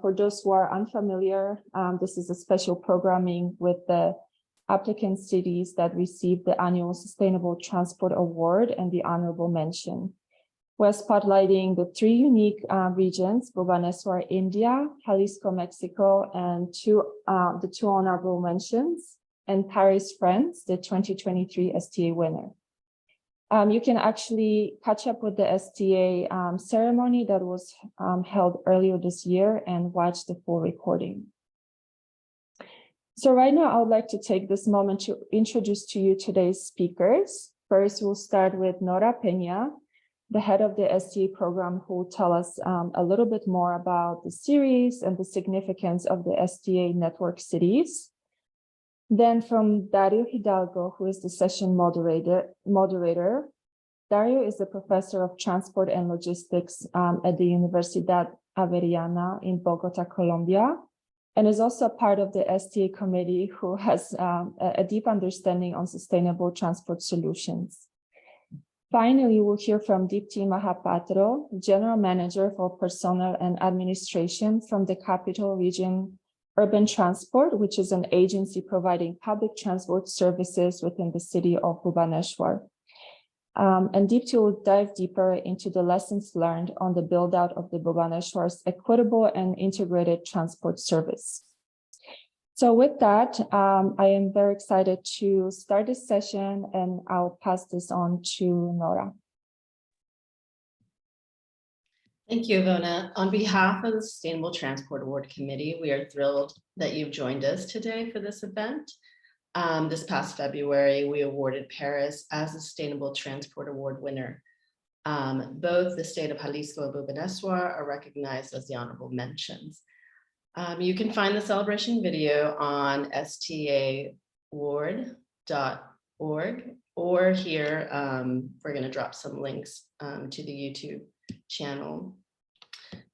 for those who are unfamiliar, this is a special programming with the applicant cities that receive the annual Sustainable Transport Award and the Honorable Mention. We're spotlighting the three unique regions: Bhubaneswar, India, Jalisco, Mexico, and the two honorable mentions, and Paris, France, the 2023 STA winner. You can actually catch up with the STA ceremony that was held earlier this year and watch the full recording. So right now, I would like to take this moment to introduce to you today's speakers. First, we'll start with Nora Peña, the head of the STA program, who will tell us a little bit more about the series and the significance of the STA network cities. Then from Dario Hidalgo, who is the session moderator. Dario is a professor of transport and logistics at the Universidad Javeriana in Bogota, Colombia, and is also part of the STA committee, who has a deep understanding on sustainable transport solutions. Finally, we'll hear from Deepti Mahapatro, General Manager for Personnel and Administration from the Capital Region Urban Transport, which is an agency providing public transport services within the city of Bhubaneswar. And Deepti will dive deeper into the lessons learned on the build out of the Bhubaneswar's equitable and integrated transport service. So with that, I am very excited to start this session, and I'll pass this on to Nora. Thank you, Ivona. On behalf of the Sustainable Transport Award Committee, we are thrilled that you've joined us today for this event. This past February, we awarded Paris as a Sustainable Transport Award winner. Both the state of Jalisco and Bhubaneswar are recognized as the honorable mentions. You can find the celebration video on staaward.org, or here, we're going to drop some links to the YouTube channel.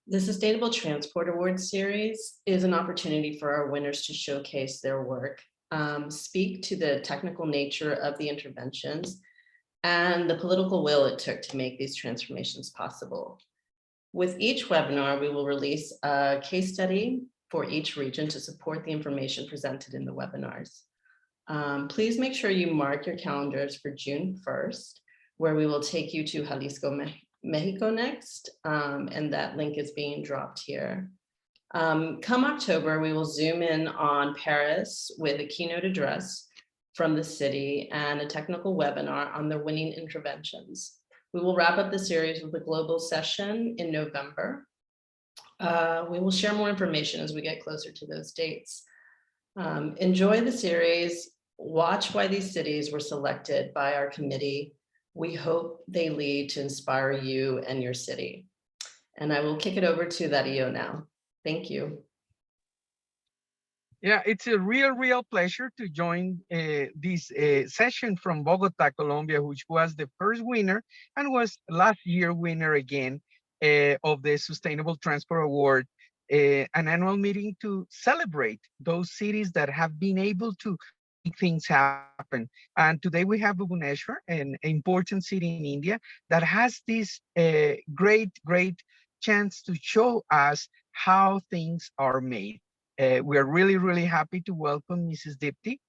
The Sustainable Transport Award Series is an opportunity for our winners to showcase their work, speak to the technical nature of the interventions, and the political will it took to make these transformations possible. With each webinar, we will release a case study for each region to support the information presented in the webinars. Please make sure you mark your calendars for June 1st, where we will take you to Jalisco, Mexico next, and that link is being dropped here. Come October, we will zoom in on Paris with a keynote address from the city and a technical webinar on the winning interventions. We will wrap up the series with a global session in November. We will share more information as we get closer to those dates. Enjoy the series, watch why these cities were selected by our committee. We hope they lead to inspire you and your city. And I will kick it over to Dario now. Thank you. Yeah, it's a real pleasure to join this session from Bogota, Colombia, which was the first winner and was last year winner again of the Sustainable Transport Award, an annual meeting to celebrate those cities that have been able to make things happen. And today we have Bhubaneswar, an important city in India that has this great chance to show us how things are made. We are really happy to welcome Mrs. Deepti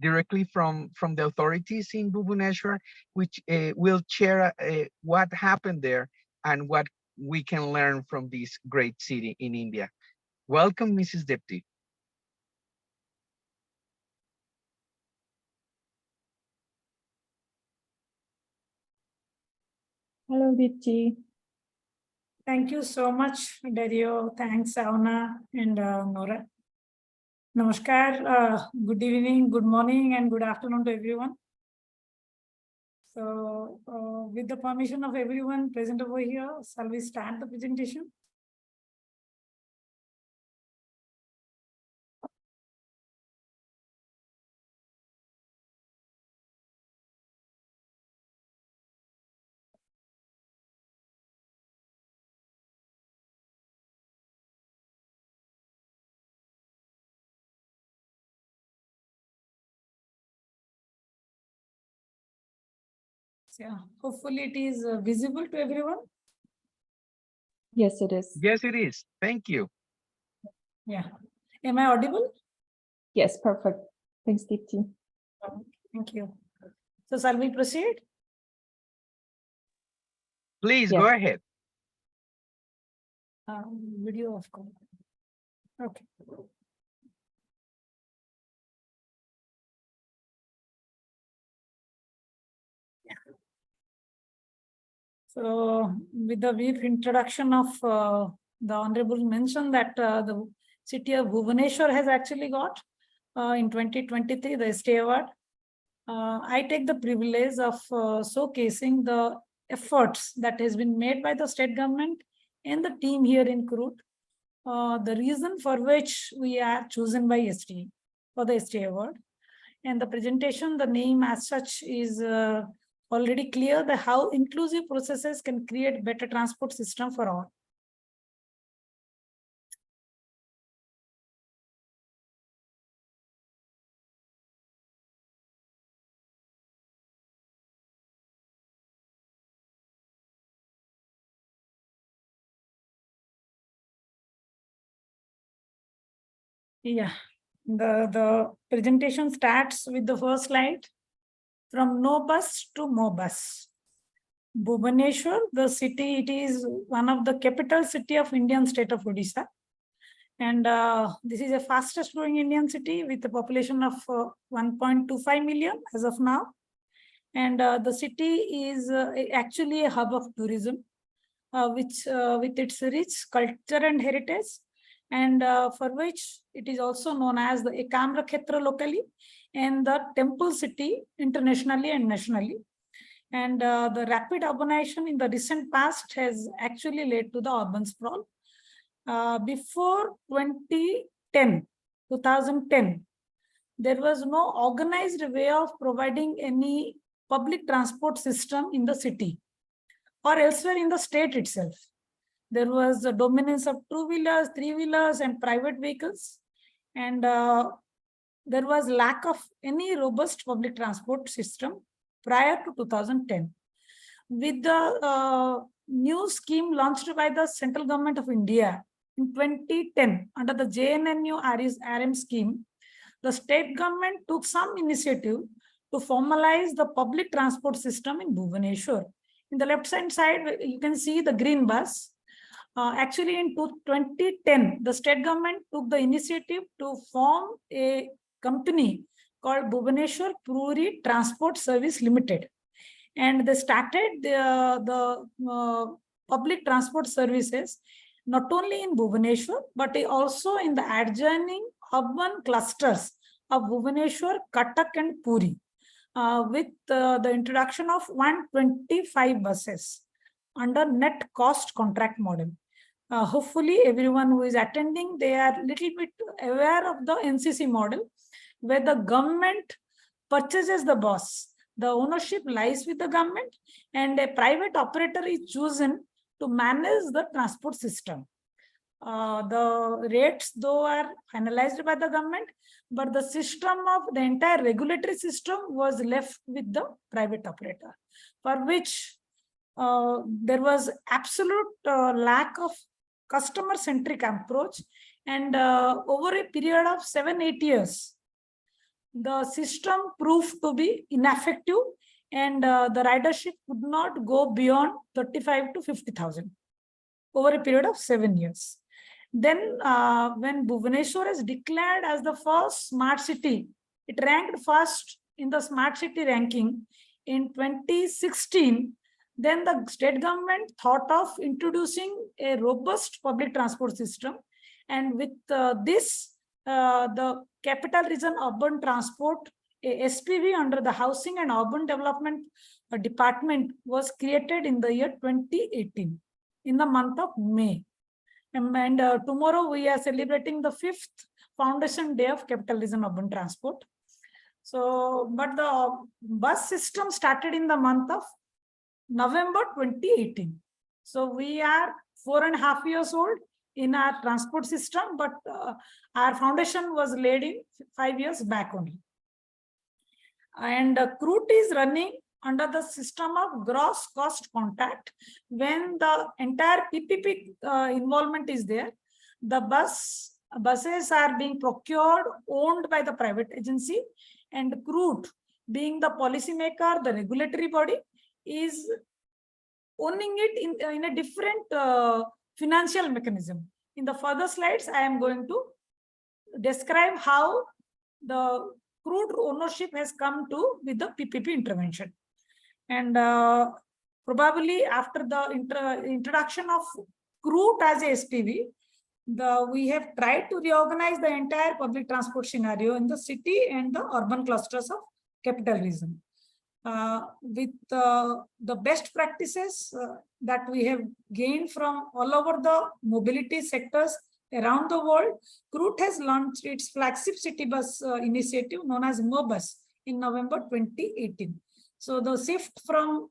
directly from the authorities in Bhubaneswar, which will share what happened there and what we can learn from this great city in India. Welcome, Mrs. Deepti. Hello, Deepti. Thank you so much, Dario. Thanks, Ivona and Nora. Namaskar, good evening, good morning, and good afternoon to everyone. So, with the permission of everyone present over here, shall we start the presentation? Yeah, hopefully it is visible to everyone. Yes, it is. Yes, it is. Thank you. Yeah. Am I audible? Yes, perfect. Thanks, Deepti. Thank you. So shall we proceed? Please Yes. go ahead. Video of course. Okay. So with the brief introduction of the Honorable mentioned that the City of Bhubaneswar has actually got in 2023 the STA award. I take the privilege of showcasing the efforts that has been made by the state government and the team here in Kurut. The reason for which we are chosen by STA for the STA award. And the presentation, the name as such is already clear the how inclusive processes can create better transport system for all. Yeah, the presentation starts with the first slide. From no bus to more bus. Bhubaneswar, the city, it is one of the capital city of Indian state of Odisha. And this is the fastest growing Indian city with a population of 1.25 million as of now. And the city is actually a hub of tourism, which with its rich culture and heritage, and for which it is also known as the Ekamra Khetra locally and the temple city internationally and nationally. And the rapid urbanization in the recent past has actually led to the urban sprawl. Before 2010, there was no organized way of providing any public transport system in the city or elsewhere in the state itself. There was a dominance of two-wheelers, three-wheelers, and private vehicles. And there was lack of any robust public transport system prior to 2010. With the new scheme launched by the central government of India in 2010 under the JNNU RM scheme, the state government took some initiative to formalize the public transport system in Bhubaneswar. In the left hand side, you can see the green bus. Actually, in 2010, the state government took the initiative to form a company called Bhubaneswar Puri Transport Service Limited. And they started the public transport services not only in Bhubaneswar, but also in the adjoining urban clusters of Bhubaneswar, Cuttack, and Puri, with the introduction of 125 buses under net cost contract model. Hopefully, everyone who is attending, they are a little bit aware of the NCC model, where the government purchases the bus. The ownership lies with the government, and a private operator is chosen to manage the transport system. The rates, though, are finalized by the government, but the system of the entire regulatory system was left with the private operator, for which there was absolute lack of customer-centric approach, and over a period of 7-8 years, the system proved to be ineffective, and the ridership could not go beyond 35 to 50,000 over a period of 7 years. Then when Bhubaneswar is declared as the first smart city, it ranked first in the smart city ranking in 2016. Then the state government thought of introducing a robust public transport system. And with this, the Capital Region Urban Transport, a SPV under the Housing and Urban Development Department, was created in the year 2018, in the month of May. And tomorrow we are celebrating the 5th foundation day of Capital Region Urban Transport. So, but the bus system started in the month of November 2018. So we are 4.5 years old in our transport system, but our foundation was laid in 5 years back only. And Kurut is running under the system of gross cost contract. When the entire PPP involvement is there, the buses are being procured, owned by the private agency, and CRUT, being the policymaker, the regulatory body, is owning it in a different financial mechanism. In the further slides, I am going to describe how the CRUT ownership has come to with the PPP intervention. And probably after the introduction of CRUT as a SPV, we have tried to reorganize the entire public transport scenario in the city and the urban clusters of capital region. With the best practices that we have gained from all over the mobility sectors around the world, CRUT has launched its flagship city bus initiative known as MoBus in November 2018. So the shift from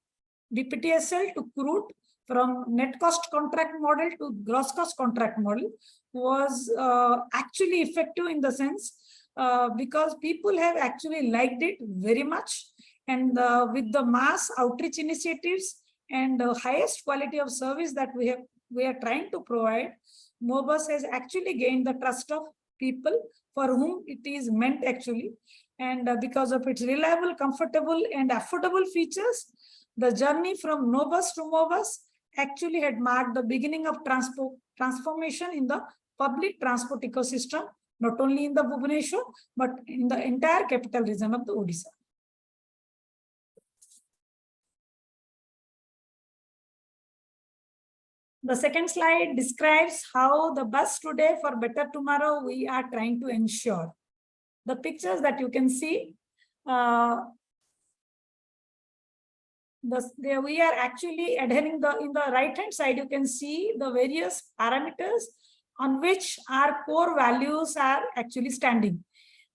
BPTSL to CRUT, from net cost contract model to gross cost contract model, was actually effective in the sense because people have actually liked it very much. And with the mass outreach initiatives and the highest quality of service that we are trying to provide, MoBus has actually gained the trust of people for whom it is meant actually. And because of its reliable, comfortable, and affordable features, the journey from no bus to MoBus actually had marked the beginning of transformation in the public transport ecosystem, not only in the Bhubaneswar, but in the entire capital region of the Odisha. The second slide describes how the bus today for better tomorrow we are trying to ensure. The pictures that you can see, we are actually adhering in the right hand side, you can see the various parameters on which our core values are actually standing.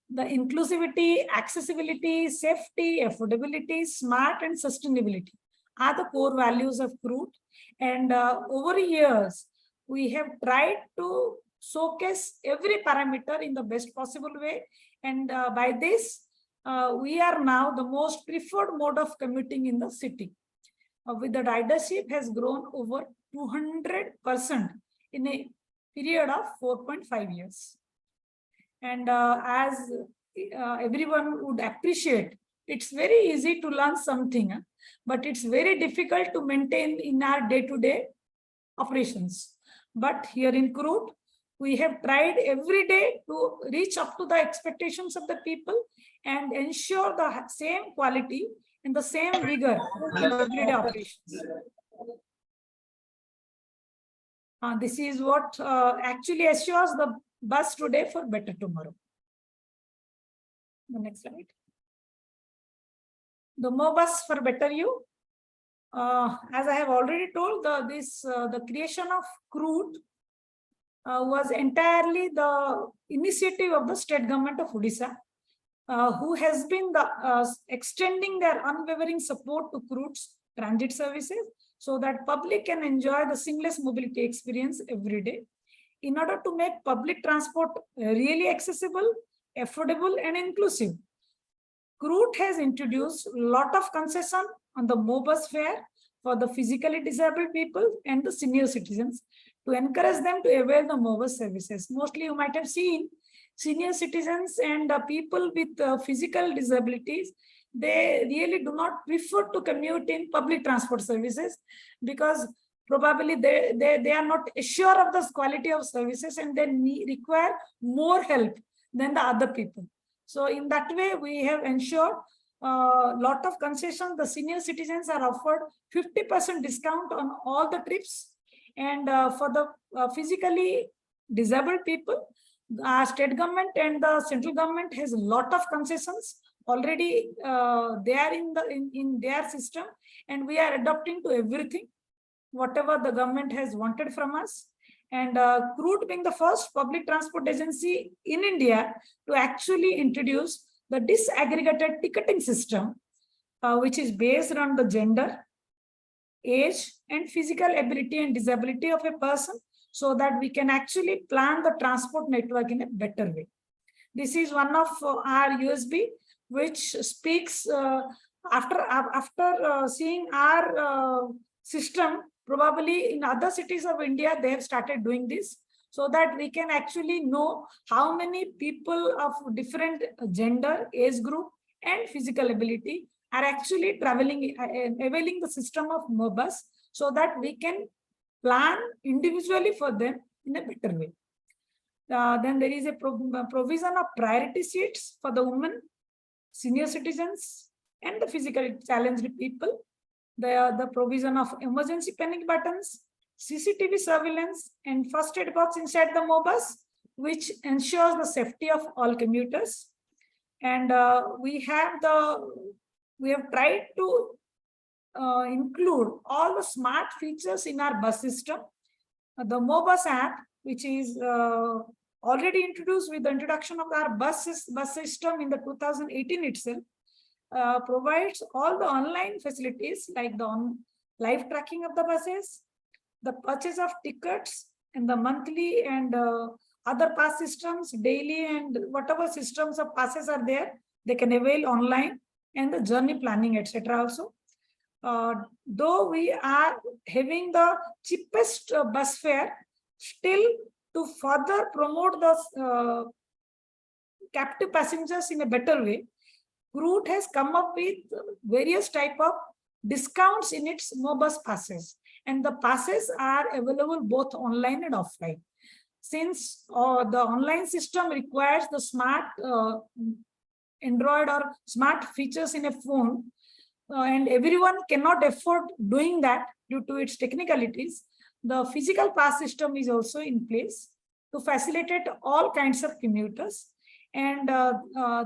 The inclusivity, accessibility, safety, affordability, smart, and sustainability are the core values of CRUT. And over years, we have tried to showcase every parameter in the best possible way. And by this, we are now the most preferred mode of commuting in the city. With the ridership has grown over 200% in a period of 4.5 years. And as everyone would appreciate, it's very easy to learn something, but it's very difficult to maintain in our day-to-day operations. But here in CRUT, we have tried every day to reach up to the expectations of the people and ensure the same quality and the same vigor in everyday operations. This is what actually assures the bus today for better tomorrow. The next slide. The MoBus for better you. As I have already told, the creation of CRUT was entirely the initiative of the state government of Odisha, who has been extending their unwavering support to CRUT's transit services so that public can enjoy the seamless mobility experience every day. In order to make public transport really accessible, affordable, and inclusive, CRUT has introduced a lot of concession on the MoBus fare for the physically disabled people and the senior citizens to encourage them to avail the MoBus services. Mostly you might have seen senior citizens and people with physical disabilities, they really do not prefer to commute in public transport services because probably they are not sure of the quality of services and they require more help than the other people. So in that way, we have ensured a lot of concessions. The senior citizens are offered 50% discount on all the trips. And for the physically disabled people, our state government and the central government has a lot of concessions already there in their system. And we are adopting to everything, whatever the government has wanted from us. And CRUT being the first public transport agency in India to actually introduce the disaggregated ticketing system, which is based on the gender, age, and physical ability and disability of a person, so that we can actually plan the transport network in a better way. This is one of our USB, which speaks after seeing our system, probably in other cities of India, they have started doing this, so that we can actually know how many people of different gender, age group, and physical ability are actually traveling, availing the system of MOBUS, so that we can plan individually for them in a better way. Then there is a provision of priority seats for the women, senior citizens, and the physically challenged people. The provision of emergency panic buttons, CCTV surveillance, and first aid box inside the MOBUS, which ensures the safety of all commuters. And we have tried to include all the smart features in our bus system. The MOBUS app, which is already introduced with the introduction of our bus system in the 2018 itself, provides all the online facilities like the live tracking of the buses, the purchase of tickets, and the monthly and other pass systems, daily and whatever systems of passes are there, they can avail online, and the journey planning, etc. also. Though we are having the cheapest bus fare, still to further promote the captive passengers in a better way, Route has come up with various type of discounts in its MOBUS passes, and the passes are available both online and offline. Since the online system requires the smart Android or smart features in a phone, and everyone cannot afford doing that due to its technicalities, the physical pass system is also in place to facilitate all kinds of commuters. And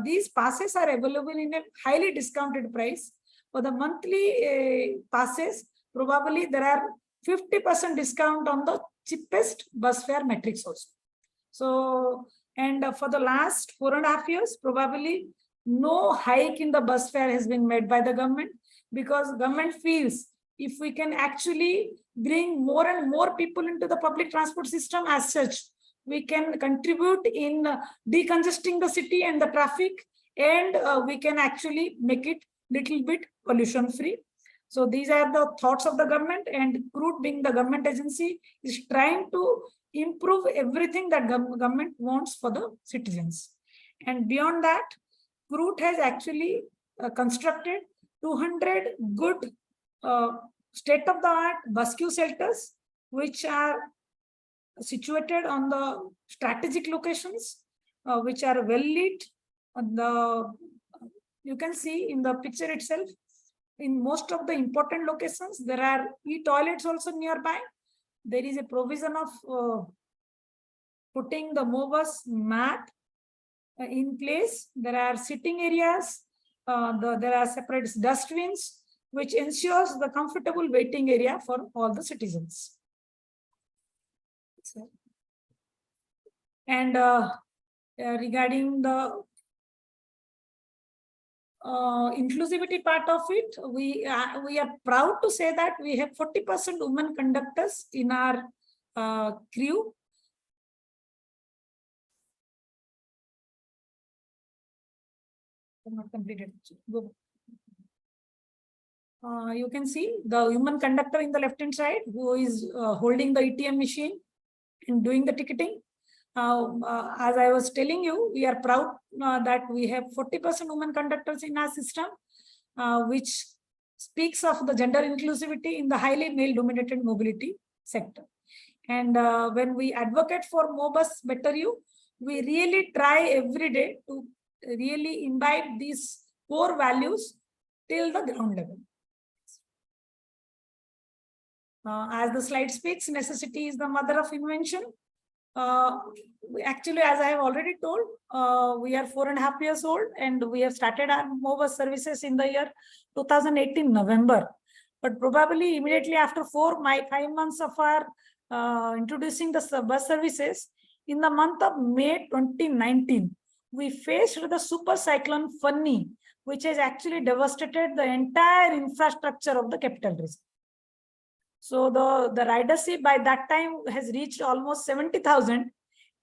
these passes are available in a highly discounted price. For the monthly passes, probably there are 50% discount on the cheapest bus fare metrics also. So, and for the last 4.5 years, probably no hike in the bus fare has been made by the government, because government feels if we can actually bring more and more people into the public transport system as such, we can contribute in decongesting the city and the traffic, and we can actually make it little bit pollution free. So these are the thoughts of the government, and CRUIT, being the government agency, is trying to improve everything that government wants for the citizens. And beyond that, CRUIT has actually constructed 200 good state-of-the-art bus queue shelters, which are situated on the strategic locations, which are well lit. You can see in the picture itself, in most of the important locations, there are e-toilets also nearby. There is a provision of putting the MOBUS map in place. There are sitting areas. There are separate dustbins, which ensures the comfortable waiting area for all the citizens. And regarding the inclusivity part of it, we are proud to say that we have 40% women conductors in our crew. Not completed. You can see the woman conductor in the left-hand side, who is holding the ATM machine and doing the ticketing. As I was telling you, we are proud that we have 40% women conductors in our system, which speaks of the gender inclusivity in the highly male-dominated mobility sector. And when we advocate for MOBUS Better You, we really try every day to really imbibe these core values till the ground level. As the slide speaks, necessity is the mother of invention. Actually, as I have already told, we are 4.5 years old, and we have started our MOBUS services in the year 2018 November. But probably immediately after 5 months of our introducing the bus services, in the month of May 2019, we faced the super cyclone Fani, which has actually devastated the entire infrastructure of the capital region. So the ridership by that time has reached almost 70,000,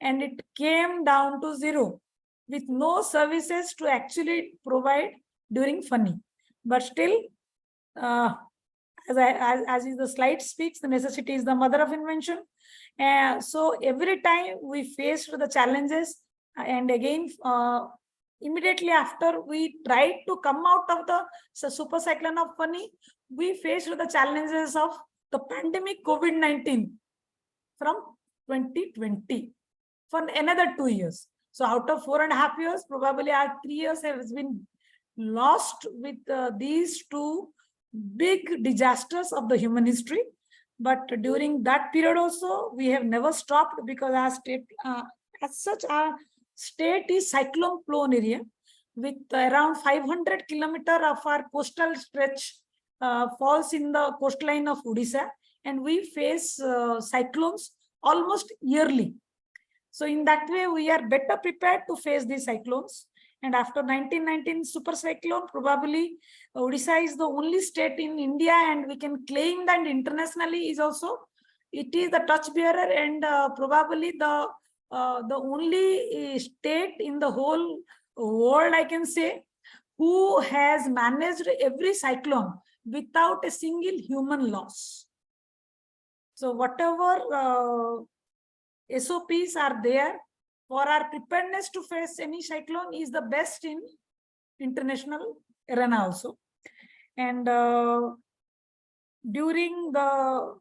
and it came down to 0 with no services to actually provide during Fani. but still, as the slide speaks, the necessity is the mother of invention. So every time we faced the challenges, and again, immediately after we tried to come out of the super cyclone of Fani, we faced the challenges of the pandemic COVID-19 from 2020 for another 2 years. So out of 4.5 years, probably our 3 years has been lost with these two big disasters of the human history. But during that period also, we have never stopped, because our state, as such, our state is cyclone prone area, with around 500 kilometers of our coastal stretch falls in the coastline of Odisha, and we face cyclones almost yearly. So in that way, we are better prepared to face these cyclones. And after 1919 super cyclone, probably Odisha is the only state in India, and we can claim that internationally is also, it is the torchbearer, and probably the only state in the whole world, I can say, who has managed every cyclone without a single human loss. So whatever SOPs are there for our preparedness to face any cyclone is the best in international arena also. And during the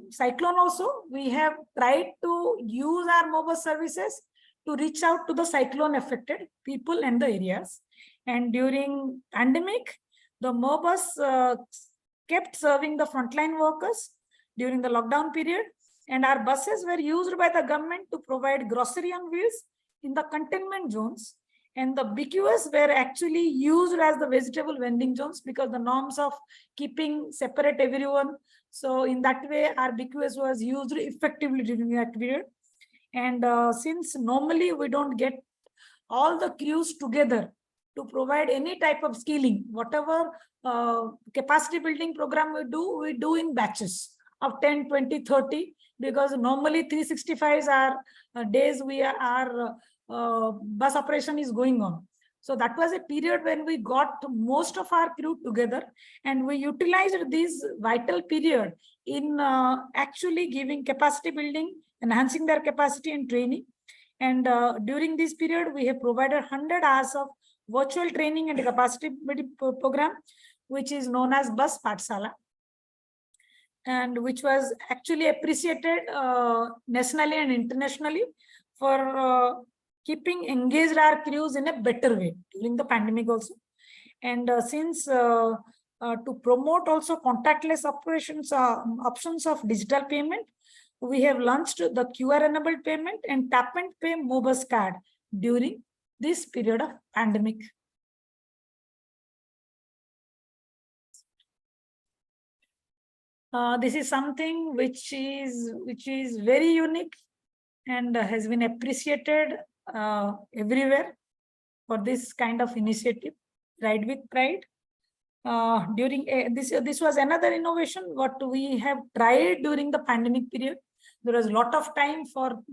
cyclone also, we have tried to use our mobile services to reach out to the cyclone affected people and the areas. And during pandemic, the mobile kept serving the frontline workers during the lockdown period. And our buses were used by the government to provide grocery on wheels in the containment zones. And the BQS were actually used as the vegetable vending zones, because the norms of keeping separate everyone. So in that way, our BQS was used effectively during that period. And since normally we don't get all the crews together to provide any type of skilling, whatever capacity building program we do in batches of 10, 20, 30, because normally 365s are days our bus operation is going on. So that was a period when we got most of our crew together, and we utilized this vital period in actually giving capacity building, enhancing their capacity and training. And during this period, we have provided 100 hours of virtual training and capacity building program, which is known as Bus Pathsala, and which was actually appreciated nationally and internationally for keeping engaged our crews in a better way during the pandemic also. And since to promote also contactless operations, options of digital payment, we have launched the QR enabled payment and tap and pay mobile card during this period of pandemic. This is something which is very unique and has been appreciated everywhere for this kind of initiative, Ride with Pride. During this was another innovation what we have tried during the pandemic period. There was a lot of time for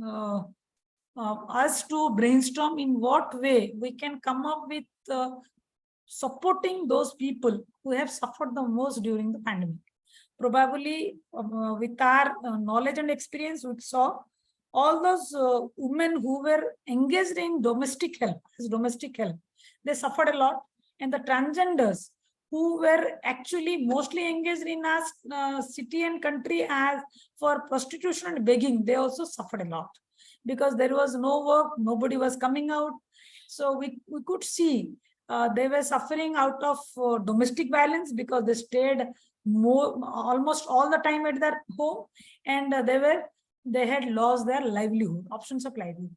us to brainstorm in what way we can come up with supporting those people who have suffered the most during the pandemic. Probably with our knowledge and experience, we saw all those women who were engaged in domestic help, they suffered a lot. And the transgenders who were actually mostly engaged in our city and country as for prostitution and begging, they also suffered a lot, because there was no work, nobody was coming out. So we could see they were suffering out of domestic violence, because they stayed almost all the time at their home, and they had lost their livelihood, options of livelihood.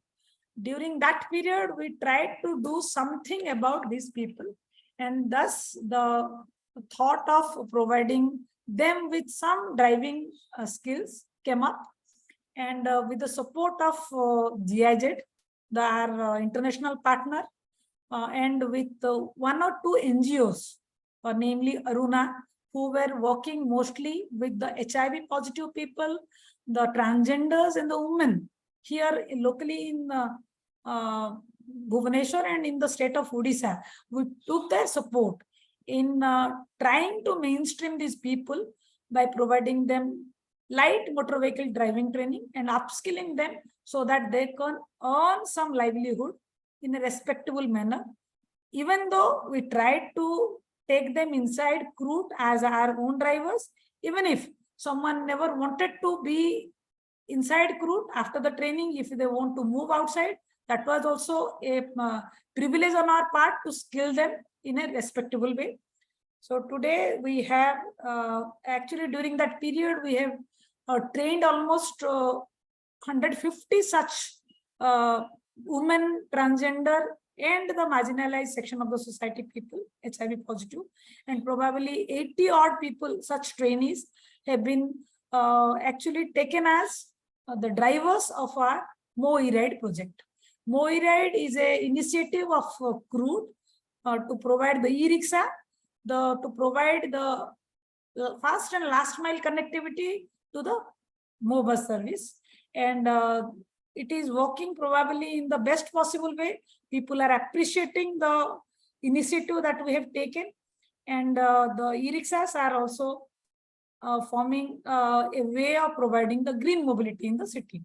During that period, we tried to do something about these people, and thus the thought of providing them with some driving skills came up. And with the support of GIZ, our international partner, and with 1 or 2 NGOs, namely Aruna, who were working mostly with the HIV positive people, the transgenders and the women here locally in Bhubaneswar and in the state of Odisha. We took their support, in trying to mainstream these people by providing them light motor vehicle driving training and upskilling them so that they can earn some livelihood in a respectable manner. Even though we tried to take them inside route as our own drivers, even if someone never wanted to be inside route after the training, if they want to move outside, that was also a privilege on our part to skill them in a respectable way. So today we have actually during that period we have trained almost 150 such women, transgender and the marginalized section of the society people, HIV positive, and probably 80 odd people, such trainees have been actually taken as the drivers of our Mo e-Ride project. Mo e-Ride is an initiative of CRUD to provide the e-rickshaw, to provide the fast and last mile connectivity to the Mo bus service. And it is working probably in the best possible way. People are appreciating the initiative that we have taken, and the e-rickshaws are also forming a way of providing the green mobility in the city.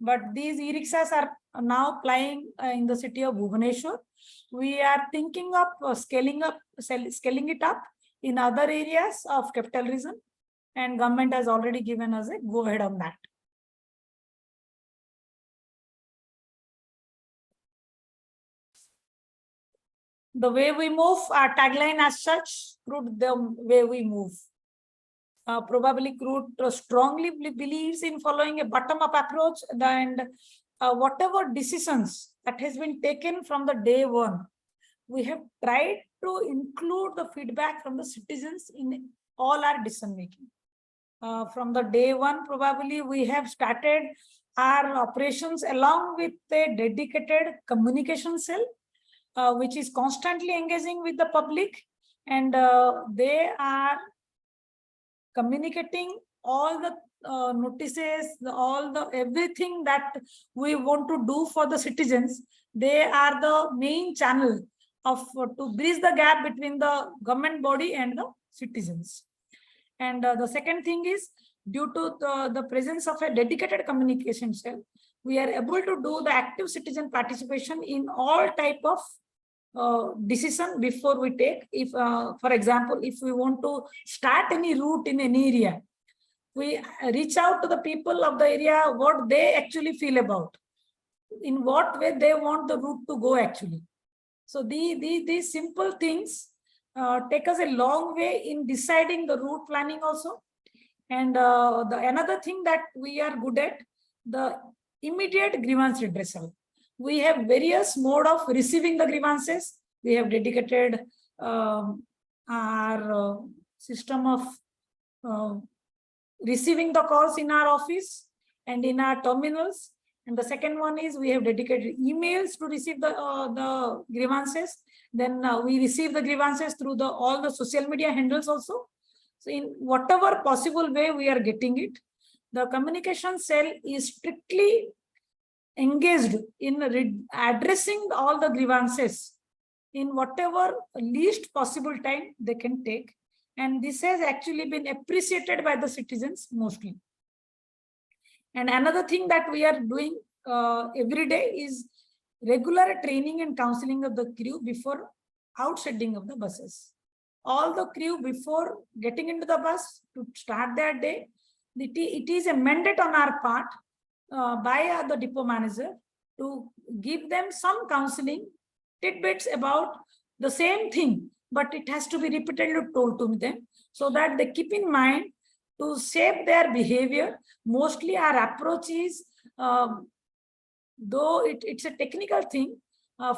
But these e-rickshaws are now plying in the city of Bhubaneswar. We are thinking of scaling it up in other areas of capital region, and government has already given us a go ahead on that. The way we move, our tagline as such, CRUD, the way we move. Probably CRUD strongly believes in following a bottom-up approach, and whatever decisions that has been taken from the day one, we have tried to include the feedback from the citizens in all our decision making. From the day one, probably we have started our operations along with a dedicated communication cell, which is constantly engaging with the public, and they are communicating all the notices, everything that we want to do for the citizens. They are the main channel of to bridge the gap between the government body and the citizens. And the second thing is, due to the presence of a dedicated communication cell, we are able to do the active citizen participation in all type of decision before we take. If for example, if we want to start any route in an area, we reach out to the people of the area, what they actually feel about, in what way they want the route to go actually. So these simple things take us a long way in deciding the route planning also. And another thing that we are good at, the immediate grievance redressal. We have various mode of receiving the grievances. We have dedicated our system of receiving the calls in our office and in our terminals. And the second one is we have dedicated emails to receive the grievances. Then we receive the grievances through all the social media handles also. So in whatever possible way we are getting it, the communication cell is strictly engaged in addressing all the grievances in whatever least possible time they can take. And this has actually been appreciated by the citizens mostly. And another thing that we are doing every day is regular training and counseling of the crew before outshedding of the buses. All the crew, before getting into the bus to start their day, it is a mandate on our part by the depot manager to give them some counseling tidbits about the same thing, but it has to be repeatedly told to them so that they keep in mind to shape their behavior. Mostly our approach is, though it's a technical thing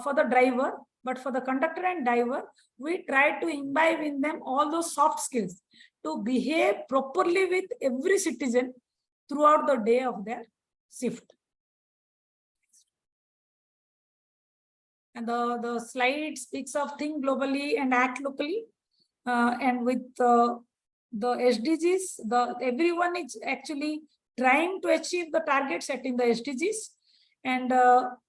for the driver, but for the conductor and driver, we try to imbibe in them all those soft skills to behave properly with every citizen throughout the day of their shift. And the slide speaks of think globally and act locally. And with the SDGs, everyone is actually trying to achieve the target set in the SDGs. And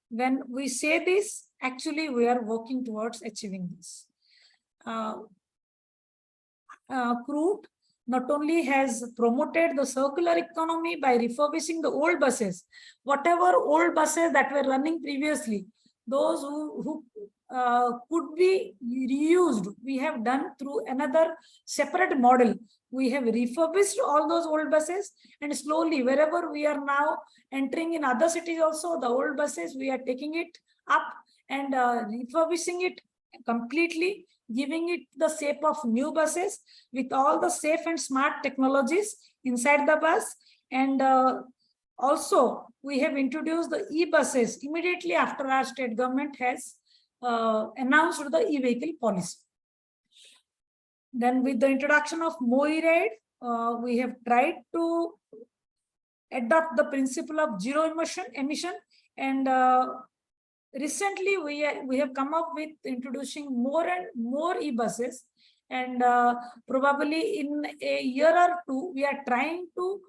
when we say this, actually we are working towards achieving this. Crude not only has promoted the circular economy by refurbishing the old buses, whatever old buses that were running previously, those who could be reused, we have done through another separate model. We have refurbished all those old buses, and slowly wherever we are now entering in other cities also, the old buses, we are taking it up and refurbishing it completely, giving it the shape of new buses with all the safe and smart technologies inside the bus. And also we have introduced the e-buses immediately after our state government has announced the e-vehicle policy. Then with the introduction of MoE-Ride, we have tried to adopt the principle of zero emission, and recently we have come up with introducing more and more e-buses, and probably in a year or two we are trying to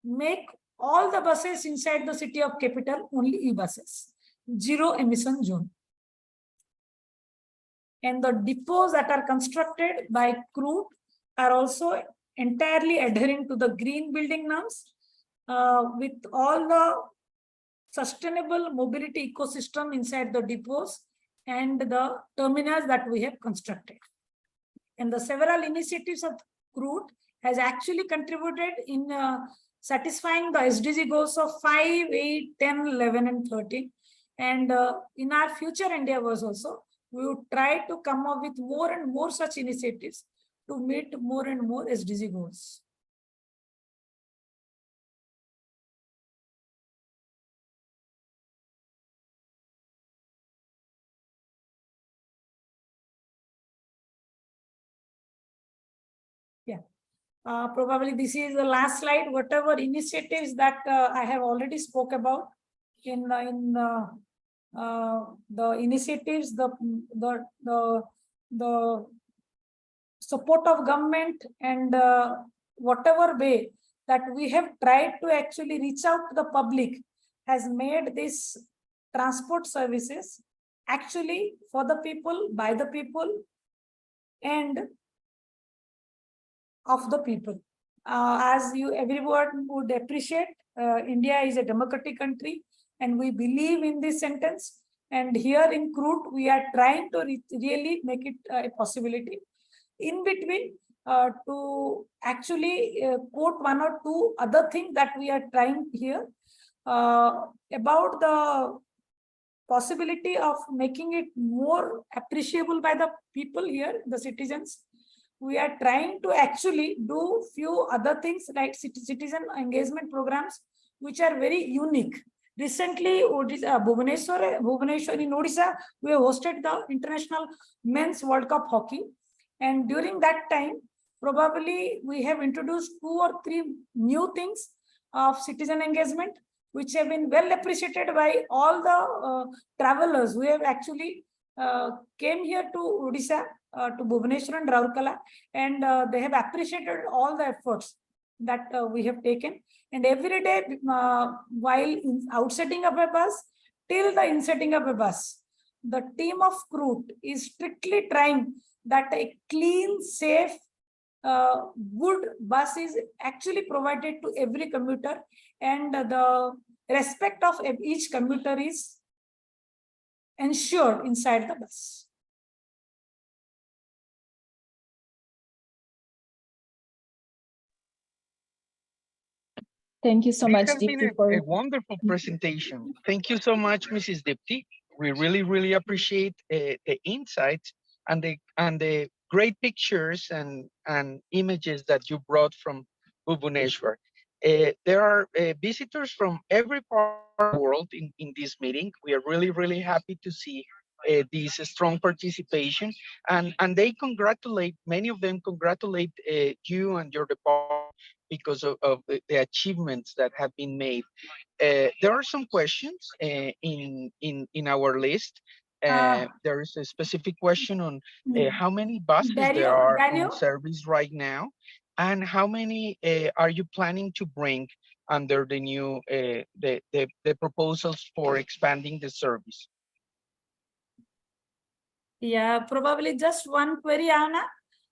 make all the buses inside the city of capital only e-buses, zero emission zone. And the depots that are constructed by Crude are also entirely adhering to the green building norms, with all the sustainable mobility ecosystem inside the depots and the terminals that we have constructed. And the several initiatives of Crude has actually contributed in satisfying the SDG goals of 5, 8, 10, 11, and 13. And in our future endeavors also, we would try to come up with more and more such initiatives to meet more and more SDG goals. Yeah, probably this is the last slide. Whatever initiatives that I have already spoke about in the initiatives, the support of government, and whatever way that we have tried to actually reach out to the public has made this transport services actually for the people, by the people, and of the people. As you everyone would appreciate, India is a democratic country, and we believe in this sentence. And here in Crude, we are trying to really make it a possibility. In between, to actually quote one or two other things that we are trying here about the possibility of making it more appreciable by the people here, the citizens. We are trying to actually do few other things like citizen engagement programs, which are very unique. Recently, Bhubaneswar in Odisha, we have hosted the International Men's World Cup Hockey. And during that time, probably we have introduced 2 or 3 new things of citizen engagement, which have been well appreciated by all the travelers who have actually came here to Odisha, to Bhubaneswar and Raurkela, and they have appreciated all the efforts that we have taken. And every day, while outsetting of a bus till the insetting of a bus, the team of Crude is strictly trying that a clean, safe, good bus is actually provided to every commuter, and the respect of each commuter is ensured inside the bus. Thank you so much, This has been Deepti, a wonderful presentation. Thank you so much, Mrs. Deepti. We really appreciate the insights and the great pictures and images that you brought from Bhubaneswar. There are visitors from every part of the world in this meeting. We are really happy to see this strong participation, and they congratulate, many of them congratulate you and your department because of the achievements that have been made. There are some questions in our list. There is a specific question on how many buses there are in service right now, and how many are you planning to bring under the new the proposals for expanding the service? Yeah, probably just one query, Anna.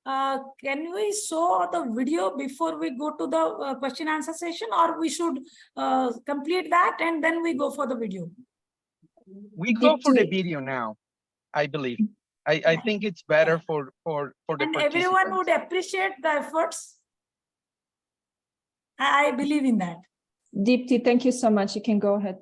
can we show the video before we go to the question answer session, or we should complete that and then we go for the video? We go for the video now, I believe. I think it's better for the And everyone participants. would appreciate the efforts. I believe in that. Deepti, thank you so much. You can go ahead.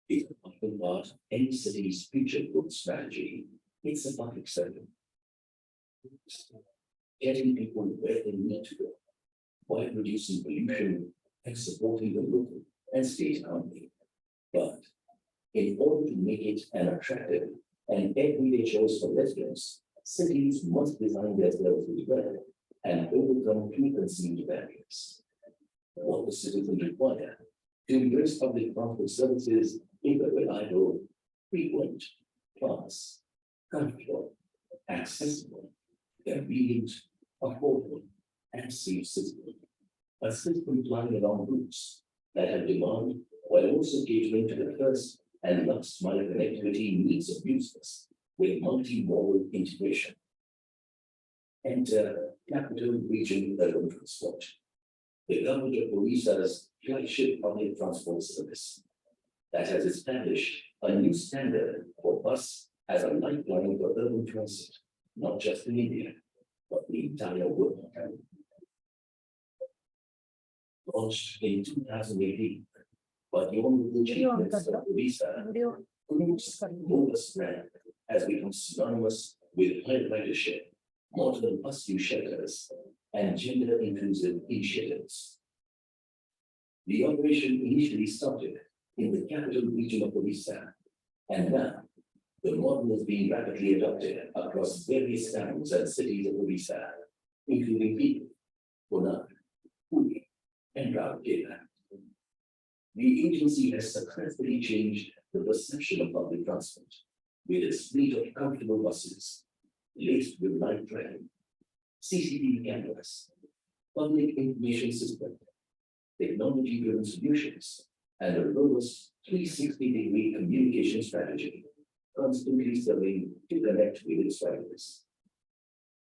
It's often part of any city's future growth strategy. It's a public service. Getting people where they need to go while reducing pollution and supporting the local and state economy. But in order to make it an attractive and everyday choice for residents, cities must design their services well and overcome preconceived barriers. What the citizens require to embrace public transport services in a reliable, frequent, fast, comfortable, accessible, convenient, affordable, and safe system. A system planned along routes that have demand while also catering to the first and last mile connectivity needs of users with multi-modal integration. Enter Capital Region Urban Transport, the government of Odisha's flagship public transport service that has established a new standard for bus as a lifeline for urban transit, not just in India, but the entire world. Launched in 2018, but the honorable chiefness of Odisha, Group's boldest brand has become synonymous with high ridership, modern bus use shelters, and gender-inclusive initiatives. The operation initially started in the capital region of Odisha, and now the model is being rapidly adopted across various towns and cities of Odisha, including Pune, Pune, Puri, and Rourkela. The agency has successfully changed the perception of public transport with its fleet of comfortable buses, laced with light rail, CCTV cameras, public information system, technology-driven solutions, and a robust 360-degree communication strategy, constantly serving to connect with its riders.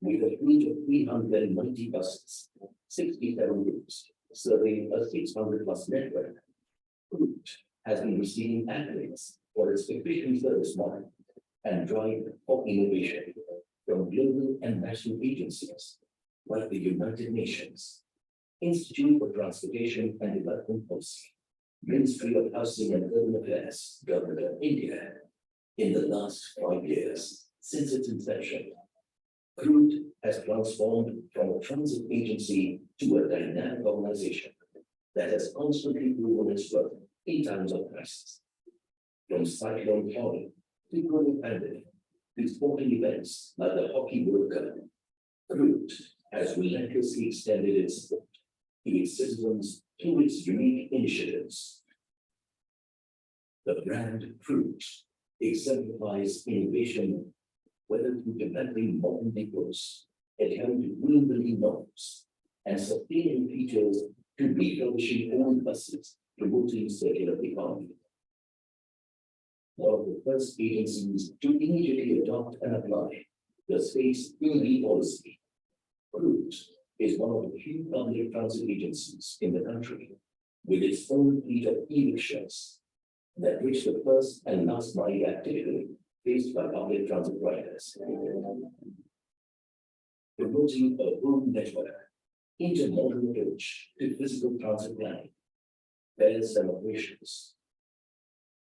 With a fleet of 390 buses, 67 routes, serving a 600+ network, Route has been receiving accolades for its efficient service model and drive for innovation from global and national agencies like the United Nations, Institute for Transportation and Development Policy, Ministry of Housing and Urban Affairs, Government of India. In the last 5 years since its inception, Route has transformed from a transit agency to a dynamic organization that has constantly proven its worth in times of crisis. From cyclone falling to global pandemic to sporting events like the Hockey World Cup, Route has relentlessly extended its support to its citizens through its unique initiatives. The brand Route exemplifies innovation, whether through developing modern depots, adhering to green norms, and sustaining features to refurbishing old buses, promoting circular economy. One of the first agencies to immediately adopt and apply the state's EV policy, Route is one of the few public transit agencies in the country with its own fleet of e-rickshaws that reach the first and last mile activity faced by public transit riders. Promoting a home network, intermodal approach to physical transit planning, fares and operations.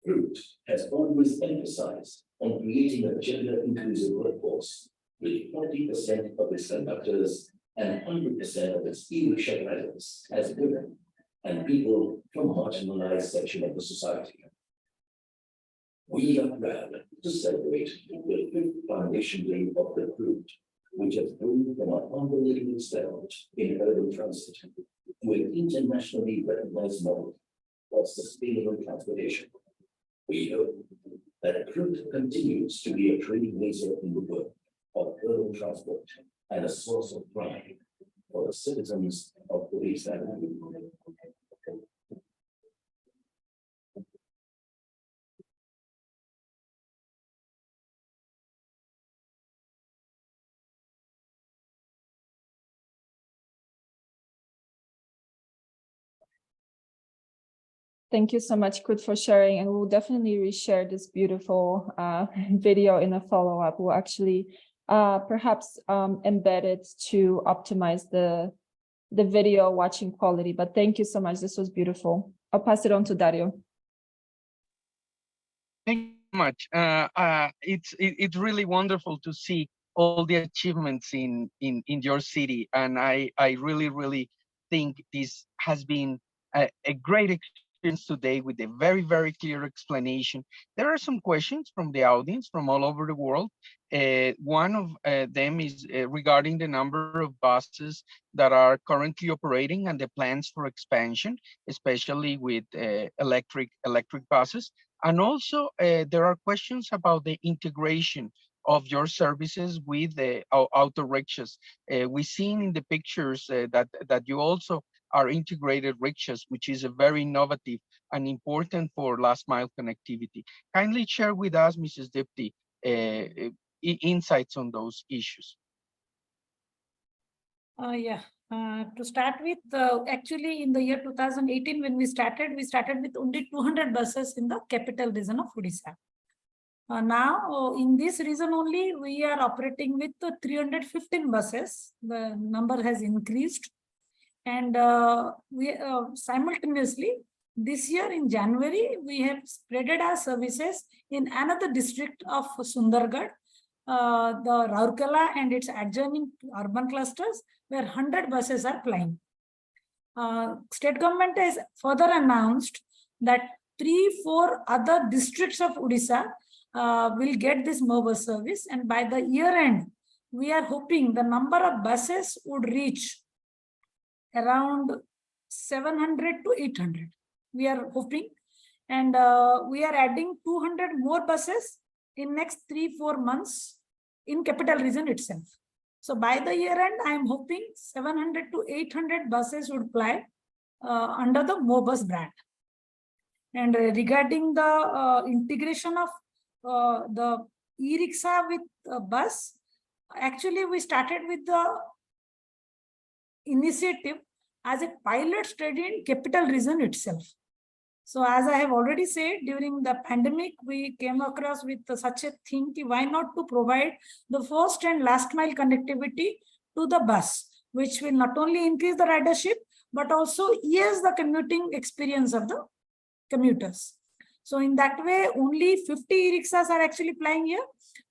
Route has always emphasized on creating a gender-inclusive workforce with 40% of its conductors and 100% of its e-rickshaw riders as women and people from marginalized section of the society. We are proud to celebrate the 5th foundation day of the Route, which has grown from an unbelievable start in urban transit to an internationally recognized model of sustainable transportation. We hope that Route continues to be a trailblazer in the world of urban transport and a source of pride for the citizens of Odisha. Thank you so much, Kut, for sharing, and we'll definitely reshare this beautiful video in a follow-up. We'll actually perhaps embed it to optimize the video watching quality, but thank you so much. This was beautiful. I'll pass it on to Dario. Thank you so much. It's really wonderful to see all the achievements in your city, and I really think this has been a great experience today with a very clear explanation. There are some questions from the audience from all over the world. One of them is regarding the number of buses that are currently operating and the plans for expansion, especially with electric buses. And also, there are questions about the integration of your services with the auto rickshaws. We've seen in the pictures that you also are integrated rickshaws, which is a very innovative and important for last mile connectivity. Kindly share with us, Mrs. Dipti, insights on those issues. To start with, actually in the year 2018, when we started with only 200 buses in the capital region of Odisha. Now, in this region only, we are operating with 315 buses. The number has increased. And we simultaneously, this year in January, we have spreaded our services in another district of Sundargarh, the Raurkela and its adjoining urban clusters, where 100 buses are plying. State government has further announced that 3-4 other districts of Odisha will get this mobile service, and by the year end, we are hoping the number of buses would reach around 700 to 800. We are hoping, and we are adding 200 more buses in next 3-4 months in capital region itself. So by the year end, I am hoping 700 to 800 buses would ply under the Mobus brand. And regarding the integration of the e-rickshaw with bus, actually we started with the initiative as a pilot study in capital region itself. So as I have already said, during the pandemic, we came across with such a thing, why not to provide the first and last mile connectivity to the bus, which will not only increase the ridership, but also ease the commuting experience of the commuters. So in that way, only 50 e-rickshaws are actually plying here,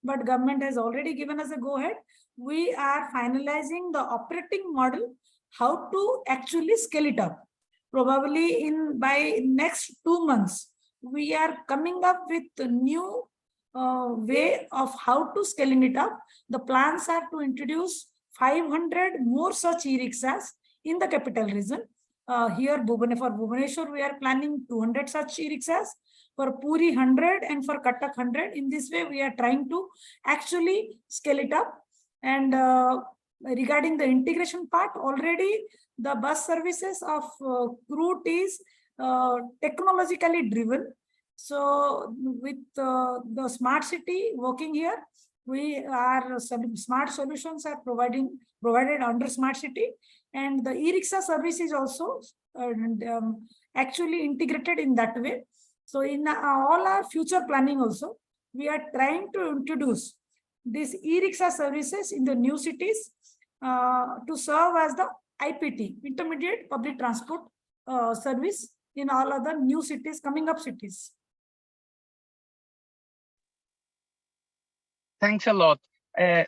but government has already given us a go-ahead. We are finalizing the operating model, how to actually scale it up. Probably by next 2 months, we are coming up with a new way of how to scaling it up. The plans are to introduce 500 more such e-rickshaws in the capital region. Here for Bhubaneswar, we are planning 200 such e-rickshaws. For Puri 100 and for Cuttack 100. In this way, we are trying to actually scale it up. And regarding the integration part, already the bus services of Route is technologically driven. So with the smart city working here, we are smart solutions are provided under smart city, and the e-rickshaw service is also actually integrated in that way. So in all our future planning also, we are trying to introduce these e-rickshaw services in the new cities to serve as the IPT, intermediate public transport service in all other new cities, coming up cities. Thanks a lot.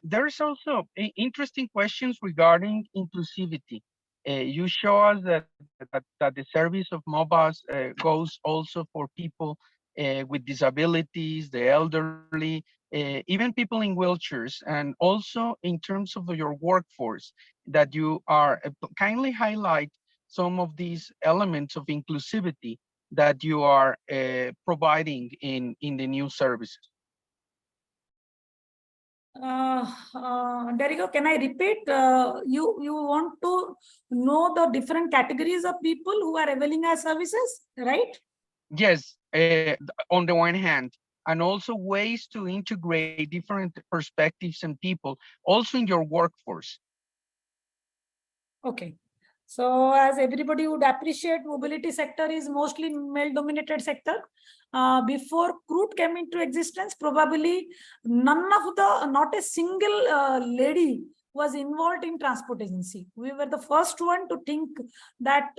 There's also interesting questions regarding inclusivity. You show us that the service of Mobus goes also for people with disabilities, the elderly, even people in wheelchairs, and also in terms of your workforce, that you are kindly highlight some of these elements of inclusivity that you are providing in the new services. Derigo, can I repeat? You want to know the different categories of people who are availing our services, right? Yes, on the one hand, and also ways to integrate different perspectives and people also in your workforce. Okay. So as everybody would appreciate, mobility sector is mostly male-dominated sector. Before crude came into existence, probably not a single lady was involved in transport agency. We were the first one to think that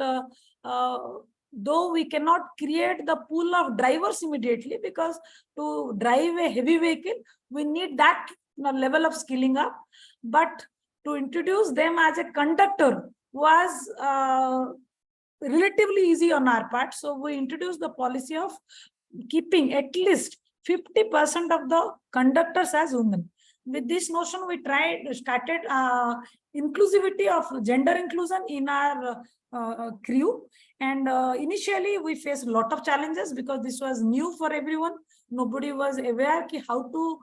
though we cannot create the pool of drivers immediately, because to drive a heavy vehicle, we need that level of skilling up. But to introduce them as a conductor was relatively easy on our part. So we introduced the policy of keeping at least 50% of the conductors as women. With this notion, we started inclusivity of gender inclusion in our crew. And initially, we faced a lot of challenges because this was new for everyone. Nobody was aware how to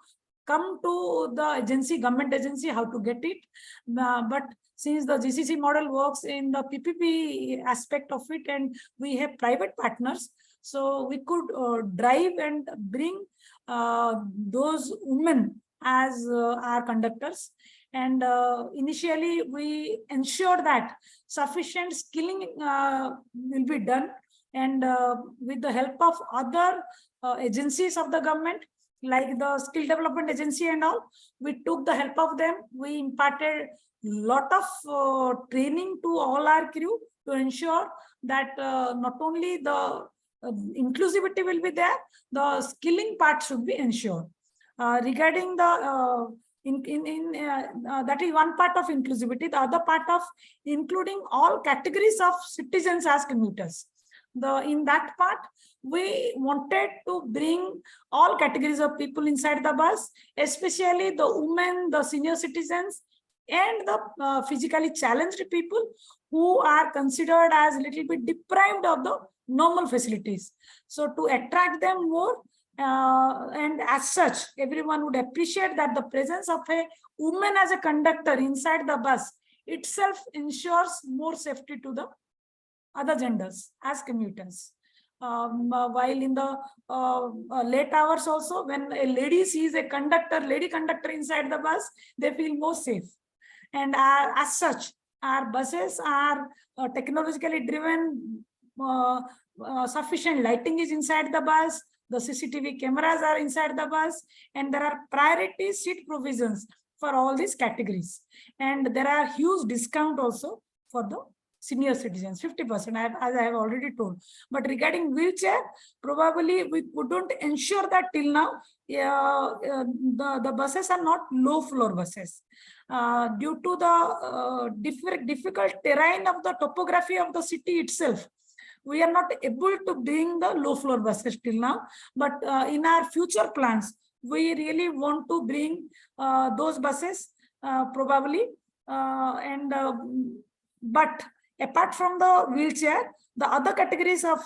come to the agency, government agency, how to get it. But since the GCC model works in the PPP aspect of it, and we have private partners, so we could drive and bring those women as our conductors. And initially, we ensure that sufficient skilling will be done. And with the help of other agencies of the government, like the skill development agency and all, we took the help of them. We imparted lot of training to all our crew to ensure that not only the inclusivity will be there, the skilling part should be ensured. Regarding the that is one part of inclusivity. The other part of including all categories of citizens as commuters. In that part, we wanted to bring all categories of people inside the bus, especially the women, the senior citizens, and the physically challenged people who are considered as a little bit deprived of the normal facilities. So to attract them more, and as such, everyone would appreciate that the presence of a woman as a conductor inside the bus itself ensures more safety to the other genders as commuters. While in the late hours also, when a lady sees a lady conductor inside the bus, they feel more safe. And as such, our buses are technologically driven. Sufficient lighting is inside the bus. The CCTV cameras are inside the bus, and there are priority seat provisions for all these categories. And there are huge discount also for the senior citizens, 50%, as I have already told. But regarding wheelchair, probably we couldn't ensure that till now. The buses are not low floor buses. Due to the difficult terrain of the topography of the city itself, we are not able to bring the low floor buses till now. But in our future plans, we really want to bring those buses probably. But apart from the wheelchair, the other categories of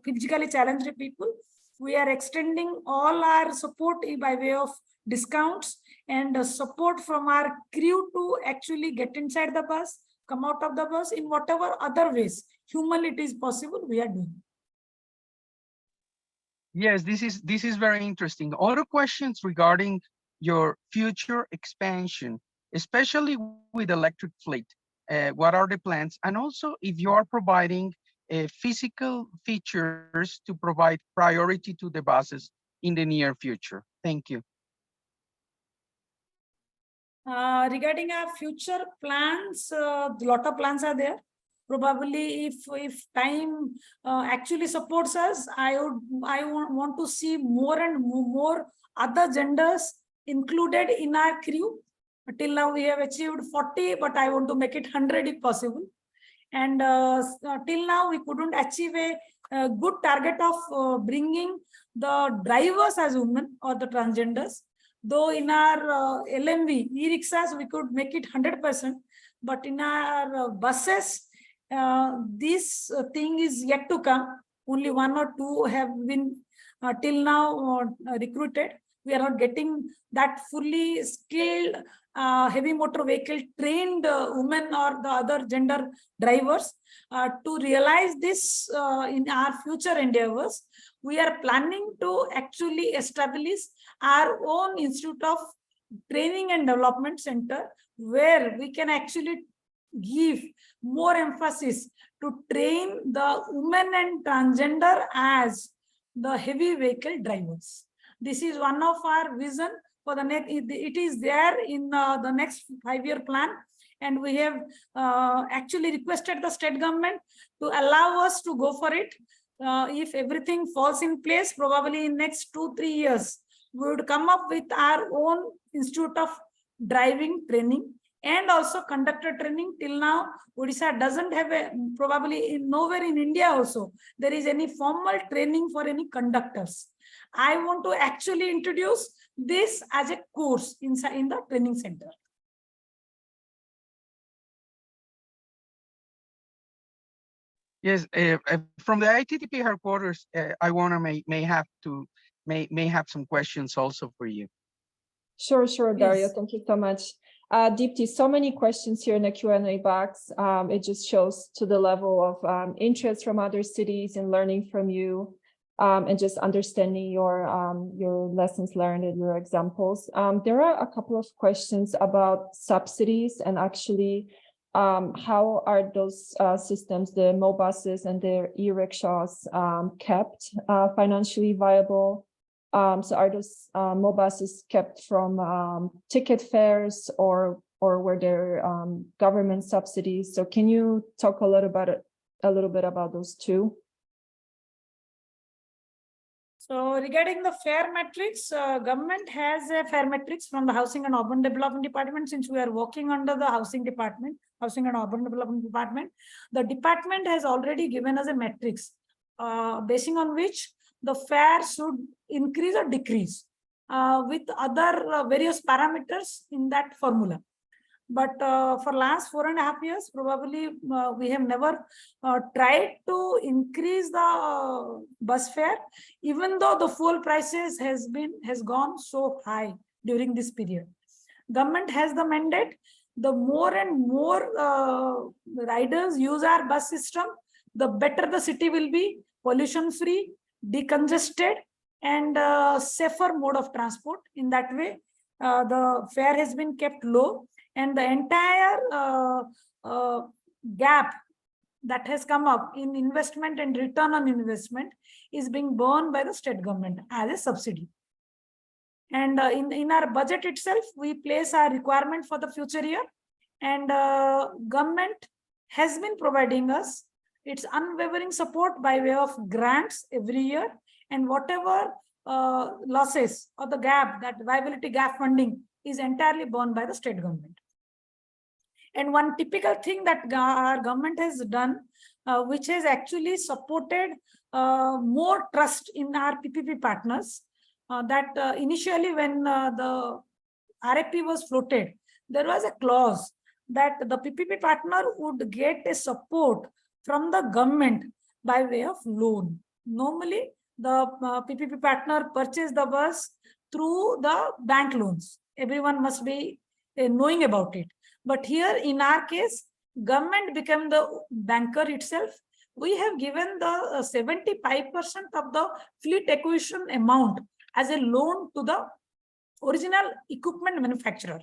physically challenged people, we are extending all our support by way of discounts and support from our crew to actually get inside the bus, come out of the bus in whatever other ways humanly it is possible, we are doing. Yes, this is very interesting. Other questions regarding your future expansion, especially with electric fleet. What are the plans? And also if you are providing physical features to provide priority to the buses in the near future. Thank you. Regarding our future plans, a lot of plans are there. Probably if time actually supports us, I want to see more and more other genders included in our crew. Till now we have achieved 40, but I want to make it 100 if possible. And till now we couldn't achieve a good target of bringing the drivers as women or the transgenders. Though in our LMV, e-rickshaws, we could make it 100%, but in our buses, this thing is yet to come. Only 1 or 2 have been till now recruited. We are not getting that fully skilled heavy motor vehicle trained women or the other gender drivers. To realize this in our future endeavors, we are planning to actually establish our own Institute of Training and Development Center, where we can actually give more emphasis to train the women and transgender as the heavy vehicle drivers. This is one of our vision for the next. It is there in the next 5-year plan, and we have actually requested the state government to allow us to go for it. If everything falls in place, probably in next 2-3 years, we would come up with our own Institute of Driving Training and also conductor training. Till now, Odisha doesn't have probably nowhere in India also there is any formal training for any conductors. I want to actually introduce this as a course inside in the training center. Yes, from the ITTP headquarters, I want to may have some questions also for you. Sure, Dario. Please. Thank you so much. Deepti, so many questions here in the Q&A box. It just shows to the level of interest from other cities and learning from you, and just understanding your lessons learned and your examples. There are a couple of questions about subsidies and actually how are those systems, the MoBuses and the e-rickshaws, kept financially viable? So are those MoBuses kept from ticket fares or were there government subsidies? So can you talk a little bit about those two? So regarding the fare metrics, government has a fare metrics from the Housing and Urban Development Department. Since we are working under the Housing Department, Housing and Urban Development Department, the department has already given us a matrix basing on which the fare should increase or decrease with other various parameters in that formula. But for last 4.5 years, probably we have never tried to increase the bus fare, even though the fuel prices has gone so high during this period. Government has the mandate. The more and more riders use our bus system, the better the city will be, pollution-free, decongested, and safer mode of transport. In that way, the fare has been kept low, and the entire gap that has come up in investment and return on investment is being borne by the state government as a subsidy. And in our budget itself, we place our requirement for the future year, and government has been providing us its unwavering support by way of grants every year, and whatever losses or the gap, that viability gap funding, is entirely borne by the state government. And one typical thing that our government has done, which has actually supported more trust in our PPP partners, that initially when the RFP was floated, there was a clause that the PPP partner would get a support from the government by way of loan. Normally, the PPP partner purchased the bus through the bank loans. Everyone must be knowing about it. But here in our case, government became the banker itself. We have given the 75% of the fleet acquisition amount as a loan to the original equipment manufacturer.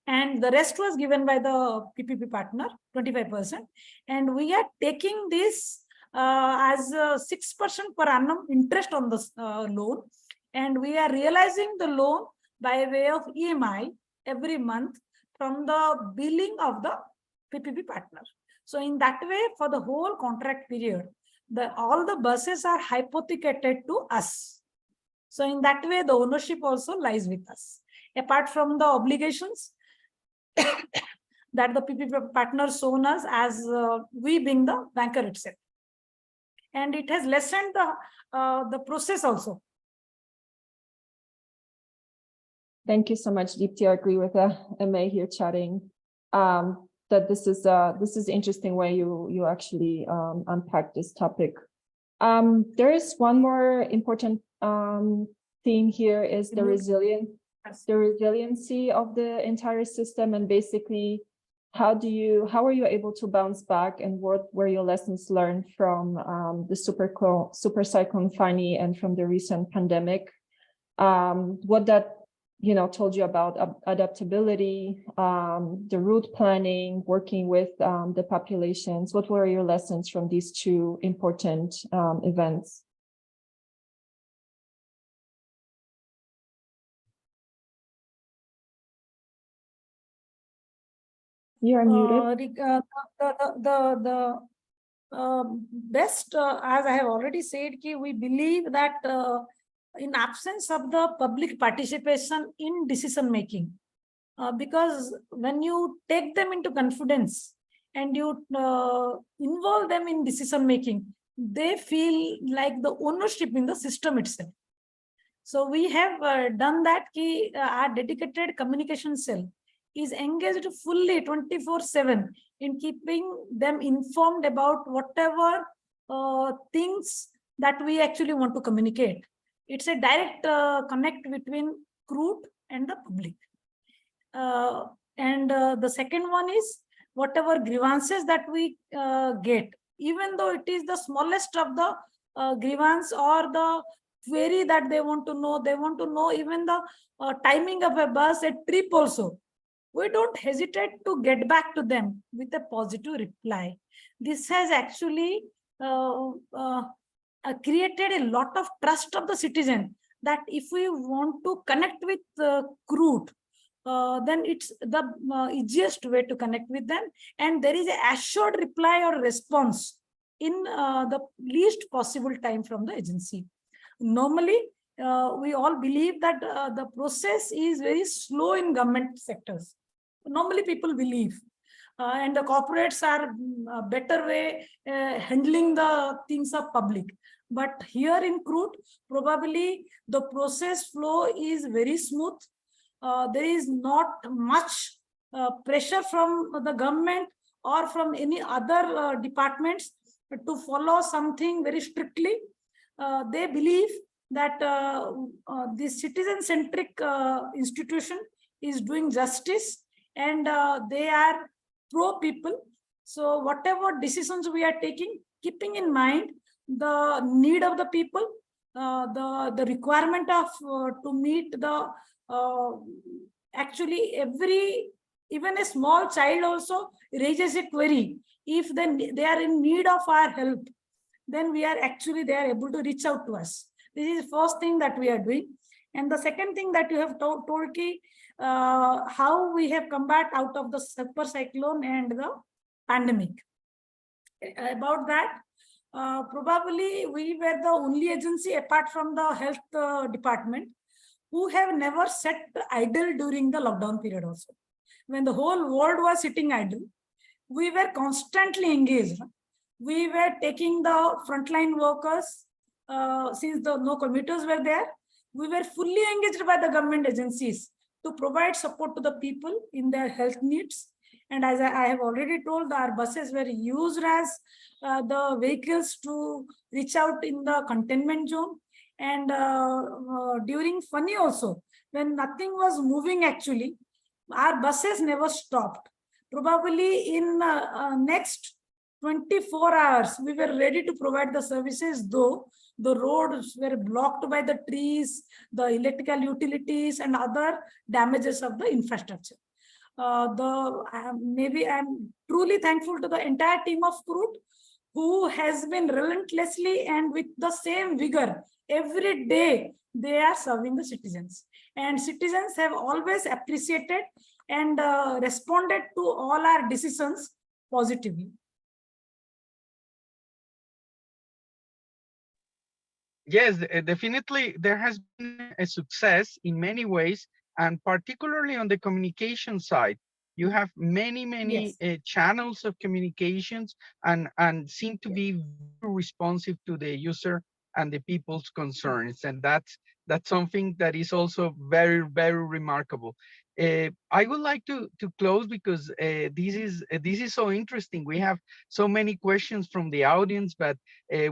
And the rest was given by the PPP partner, 25%. And we are taking this as 6% per annum interest on the loan. And we are realizing the loan by way of EMI every month from the billing of the PPP partner. So in that way, for the whole contract period, all the buses are hypothecated to us. So in that way, the ownership also lies with us. Apart from the obligations that the PPP partners own us as we being the banker itself. And it has lessened the process also. Thank you so much, Deepti. I agree with MA here chatting that this is interesting way you actually unpack this topic. There is one more important theme here is the Mhm. resiliency of the entire system, and basically how are you able to bounce back, and what were your lessons learned from the super cyclone Fani and from the recent pandemic? What that told you about adaptability, the route planning, working with the populations. What were your lessons from these two important events? You're muted. Best, as I have already said, we believe that in absence of the public participation in decision making, because when you take them into confidence and you involve them in decision making, they feel like the ownership in the system itself. So we have done that. Our dedicated communication cell is engaged fully 24/7 in keeping them informed about whatever things that we actually want to communicate. It's a direct connect between CRUT and the public. And the second one is whatever grievances that we get, even though it is the smallest of the grievance or the query that they want to know even the timing of a bus, a trip also. We don't hesitate to get back to them with a positive reply. This has actually created a lot of trust of the citizen that if we want to connect with CRUT, then it's the easiest way to connect with them, and there is an assured reply or response in the least possible time from the agency. Normally, we all believe that the process is very slow in government sectors. Normally, people believe. And the corporates are a better way handling the things of public. But here in CRUT, probably the process flow is very smooth. There is not much pressure from the government or from any other departments to follow something very strictly. They believe that this citizen-centric institution is doing justice, and they are pro-people. So whatever decisions we are taking, keeping in mind the need of the people, the requirement of to meet the actually even a small child also raises a query. If they are in need of our help, then they are able to reach out to us. This is the first thing that we are doing. And the second thing that you have told how we have come back out of the super cyclone and the pandemic. About that, probably we were the only agency apart from the health department who have never sat idle during the lockdown period also. When the whole world was sitting idle, we were constantly engaged. We were taking the frontline workers, since no commuters were there. We were fully engaged by the government agencies to provide support to the people in their health needs. And as I have already told, our buses were used as the vehicles to reach out in the containment zone. And during Fani also, when nothing was moving actually, our buses never stopped. Probably in next 24 hours, we were ready to provide the services, though the roads were blocked by the trees, the electrical utilities, and other damages of the infrastructure. Maybe I'm truly thankful to the entire team of CRUT, who has been relentlessly and with the same vigor every day they are serving the citizens, and citizens have always appreciated and responded to all our decisions positively. Yes, definitely there has been a success in many ways, and particularly on the communication side. You have many Yes. channels of communications and seem to be very responsive to the user and the people's concerns, and that's something that is also very remarkable. I would like to close because this is so interesting. We have so many questions from the audience, but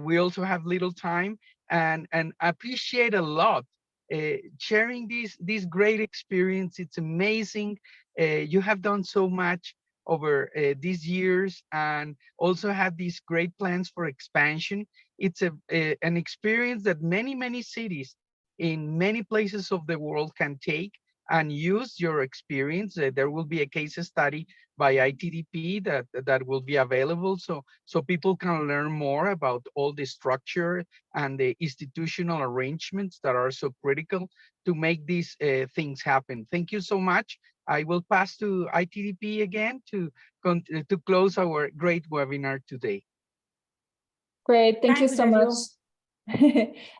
we also have little time, and appreciate a lot sharing this great experience. It's amazing. You have done so much over these years and also have these great plans for expansion. It's an experience that many cities in many places of the world can take and use your experience. There will be a case study by ITDP that will be available, so people can learn more about all the structure and the institutional arrangements that are so critical to make these things happen. Thank you so much. I will pass to ITDP again to close our great webinar today. Great, thank you Thanks, so Dario. much.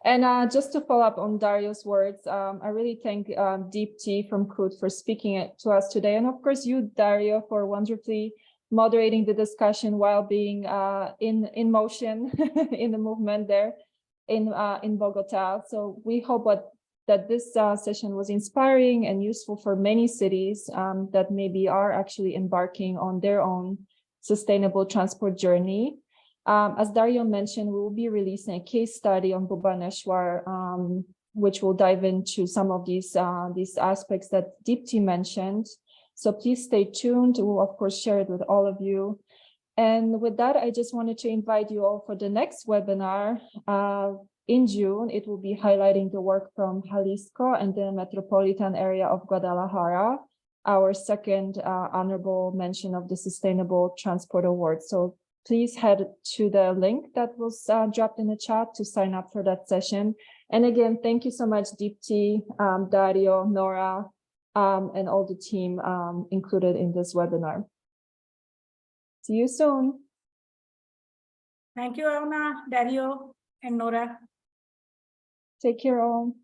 And just to follow up on Dario's words, I really thank Deep T from CRUD for speaking to us today. And of course, you, Dario, for wonderfully moderating the discussion while being in motion, in the movement there in Bogota. So we hope that this session was inspiring and useful for many cities that maybe are actually embarking on their own sustainable transport journey. As Dario mentioned, we will be releasing a case study on Bhubaneswar, which will dive into some of these aspects that Deepti mentioned. So please stay tuned. We'll of course share it with all of you. And with that, I just wanted to invite you all for the next webinar in June. It will be highlighting the work from Jalisco and the metropolitan area of Guadalajara, our second honorable mention of the Sustainable Transport Award. So please head to the link that was dropped in the chat to sign up for that session. And again, thank you so much, Deepti, Dario, Nora, and all the team included in this webinar. See you soon. Thank you, Auna, Dario, and Nora. Take care all.